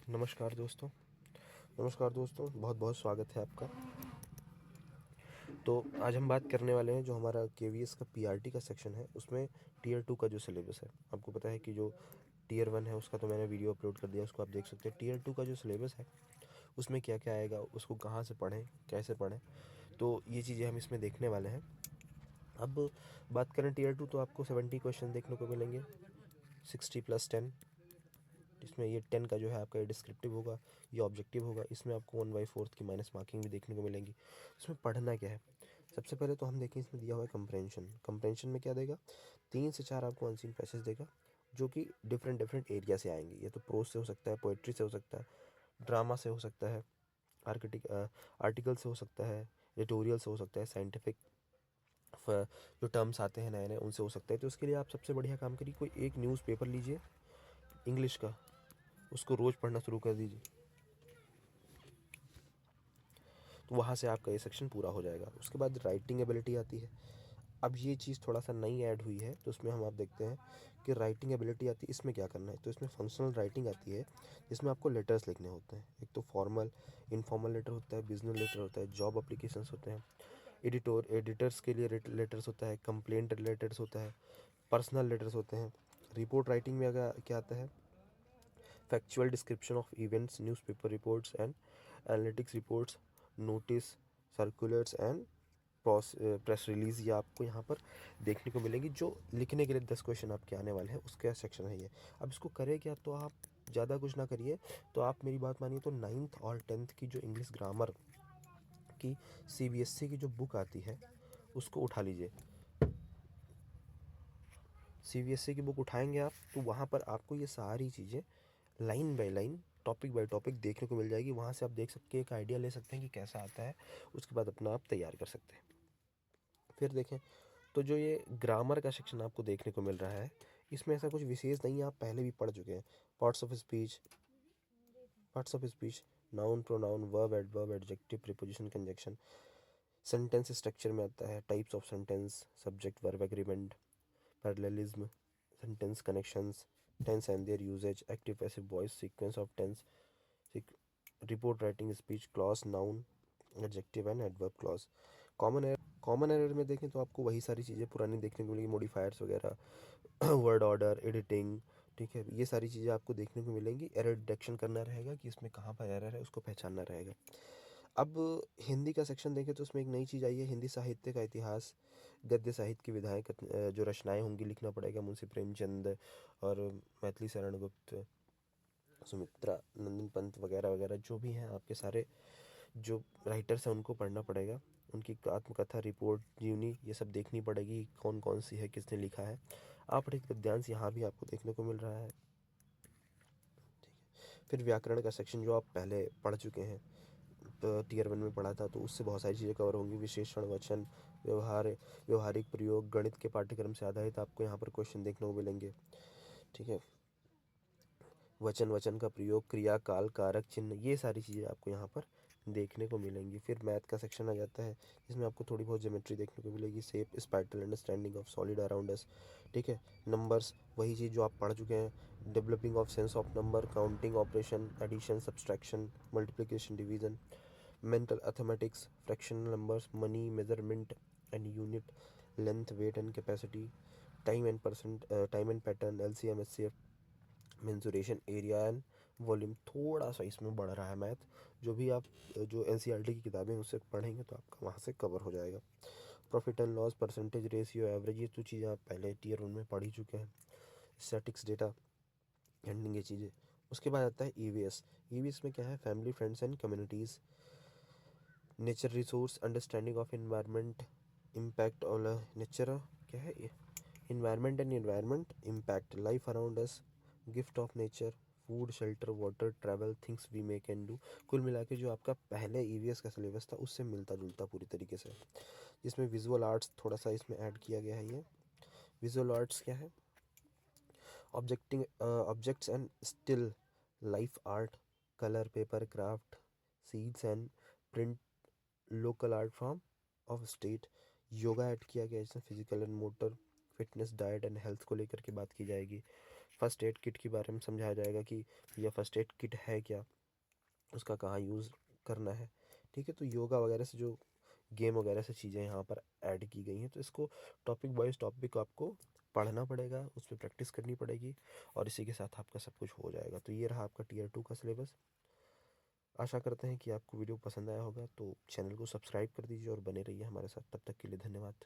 नमस्कार दोस्तों, बहुत बहुत स्वागत है आपका। तो आज हम बात करने वाले हैं जो हमारा केवीएस का पीआरटी का सेक्शन है, उसमें टीयर 2 का जो सिलेबस है। आपको पता है कि जो टीयर 1 है उसका तो मैंने वीडियो अपलोड कर दिया, उसको आप देख सकते हैं। टीयर 2 का जो सिलेबस है उसमें क्या क्या आएगा, उसको कहाँ से पढ़ें, कैसे पढ़ें, तो ये चीज़ें हम इसमें देखने वाले हैं। अब बात करें टीयर 2, तो आपको 70 क्वेश्चन देखने को मिलेंगे, 60+10। इसमें ये 10 का जो है आपका ये डिस्क्रिप्टिव होगा, ये ऑब्जेक्टिव होगा। इसमें आपको 1/4 की माइनस मार्किंग भी देखने को मिलेंगी। इसमें पढ़ना क्या है, सबसे पहले तो हम देखें, इसमें दिया हुआ है कंप्रेंशन। कंप्रेंशन में क्या देगा, 3 से 4 आपको अनसीन पैसेज देगा, जो कि डिफरेंट डिफरेंट एरिया से आएंगे। ये तो प्रोज से हो सकता है, पोइट्री से हो सकता है, ड्रामा से हो सकता है, आर्टिकल से हो सकता है, एडिटोरियल से हो सकता है, साइंटिफिक जो टर्म्स आते हैं नए नए उनसे हो सकता है। तो उसके लिए आप सबसे बढ़िया काम करिए, कोई एक न्यूज़पेपर लीजिए इंग्लिश का, उसको रोज़ पढ़ना शुरू कर दीजिए, तो वहाँ से आपका ये सेक्शन पूरा हो जाएगा। उसके बाद राइटिंग एबिलिटी आती है। अब ये चीज़ थोड़ा सा नई ऐड हुई है, तो उसमें हम आप देखते हैं कि राइटिंग एबिलिटी आती है। इसमें क्या करना है, तो इसमें फंक्शनल राइटिंग आती है, जिसमें आपको लेटर्स लिखने होते हैं। एक तो फॉर्मल, इनफॉर्मल लेटर होता है, बिजनेस लेटर होता है, जॉब एप्लीकेशंस होते हैं, एडिटर्स के लिए लेटर्स होता है, कंप्लेंट लेटर्स होता है, पर्सनल लेटर्स होते हैं। रिपोर्ट राइटिंग में अगर क्या आता है, factual description of events, newspaper reports and analytics reports, notice, circulars and press release, ये आपको यहाँ पर देखने को मिलेंगी। जो लिखने के लिए 10 क्वेश्चन आपके आने वाले हैं, उसका सेक्शन है ये। अब इसको करें क्या, तो आप ज़्यादा कुछ ना करिए, तो आप मेरी बात मानिए, तो 9th और 10th की जो इंग्लिश ग्रामर की सीबीएसई की जो बुक आती है उसको उठा लीजिए। सीबीएसई की बुक उठाएंगे आप, तो वहाँ पर आपको ये सारी चीज़ें line by line, topic by topic देखने को मिल जाएगी। वहाँ से आप देख सकते हैं, एक आइडिया ले सकते हैं कि कैसा आता है, उसके बाद अपना आप तैयार कर सकते हैं। फिर देखें तो जो ये ग्रामर का सेक्शन आपको देखने को मिल रहा है, इसमें ऐसा कुछ विशेष नहीं है, आप पहले भी पढ़ चुके हैं। Parts of speech, noun, pronoun, verb, adverb, adjective, preposition, conjunction. Sentence structure में आता है types of sentence, subject verb agreement, parallelism, sentence connections, tense and their usages, active passive voice, sequence of tense, report writing, speech, clause, noun, adjective and adverb clause. Common error में देखें तो आपको वही सारी चीज़ें पुरानी देखने को मिलेंगी, मॉडिफायर्स वगैरह, वर्ड ऑर्डर, एडिटिंग, ठीक है, ये सारी चीज़ें आपको देखने को मिलेंगी। एरर डिटेक्शन करना रहेगा कि इसमें कहाँ पर एरर है, उसको पहचानना रहेगा। अब हिंदी का सेक्शन देखें तो उसमें एक नई चीज़ आई है, हिंदी साहित्य का इतिहास, गद्य साहित्य की विधाएं, जो रचनाएं होंगी लिखना पड़ेगा। मुंशी प्रेमचंद और मैथिली शरण गुप्त, सुमित्रा नंदन पंत वगैरह वगैरह जो भी हैं आपके सारे जो राइटर्स हैं, उनको पढ़ना पड़ेगा। उनकी आत्मकथा, रिपोर्ट, जीवनी, ये सब देखनी पड़ेगी, कौन कौन सी है, किसने लिखा है। आपराधिक गद्यांश यहाँ भी आपको देखने को मिल रहा है। फिर व्याकरण का सेक्शन जो आप पहले पढ़ चुके हैं, तो टीयर 1 में पढ़ा था, तो उससे बहुत सारी चीज़ें कवर होंगी। विशेषण, वचन, व्यवहारिक प्रयोग, गणित के पाठ्यक्रम से आधारित आपको यहाँ पर क्वेश्चन देखने को मिलेंगे, ठीक है। वचन का प्रयोग, क्रिया, काल, कारक, चिन्ह, ये सारी चीज़ें आपको यहाँ पर देखने को मिलेंगी। फिर मैथ का सेक्शन आ जाता है, जिसमें आपको थोड़ी बहुत ज्योमेट्री देखने को मिलेगी, shape, spiral, understanding of solid around us, ठीक है। नंबर्स, वही चीज़ जो आप पढ़ चुके हैं, developing of sense of number, counting operation, addition, subtraction, multiplication, division, mental arithmetic, fractional numbers, money, measurement and unit, length, weight and capacity, time and pattern, LCM, HCF, mensuration, area and volume. थोड़ा सा इसमें बढ़ रहा है math, जो भी आप जो एनसीईआरटी की किताबें उससे पढ़ेंगे तो आपका वहाँ से कवर हो जाएगा। Profit and loss, percentage, ratio, average, ये तो चीज़ें आप पहले टीयर 1 में पढ़ ही चुके हैं। स्टैटिक्स, डेटा हैंडलिंग, ये चीज़ें। उसके बाद आता है ईवीएस। ईवीएस में क्या है, family, friends and communities, nature resource, understanding of environment, impact on nature, क्या है ये, environment and environment impact, life around us, gift of nature, food, shelter, water, travel, things we may can do. कुल मिला के जो आपका पहले EVS का सिलेबस था उससे मिलता जुलता पूरी तरीके से, जिसमें विजुअल आर्ट्स थोड़ा सा इसमें ऐड किया गया है। ये विजुअल आर्ट्स क्या है, objects and still life art, colour, paper craft, seeds and print, local art form of state. Yoga add किया गया है, इसमें physical and motor fitness, diet and health को लेकर के बात की जाएगी। फर्स्ट एड किट के बारे में समझाया जाएगा कि यह फर्स्ट एड किट है क्या, उसका कहाँ यूज़ करना है। ठीक है, तो योगा वगैरह से जो गेम वगैरह से चीज़ें यहाँ पर ऐड की गई हैं, तो इसको टॉपिक वाइज टॉपिक आपको पढ़ना पड़ेगा, उस पर प्रैक्टिस करनी पड़ेगी, और इसी के साथ आपका सब कुछ हो जाएगा। तो ये रहा आपका टीयर 2 का सिलेबस। आशा करते हैं कि आपको वीडियो पसंद आया होगा, तो चैनल को सब्सक्राइब कर दीजिए और बने रहिए हमारे साथ। तब तक के लिए धन्यवाद।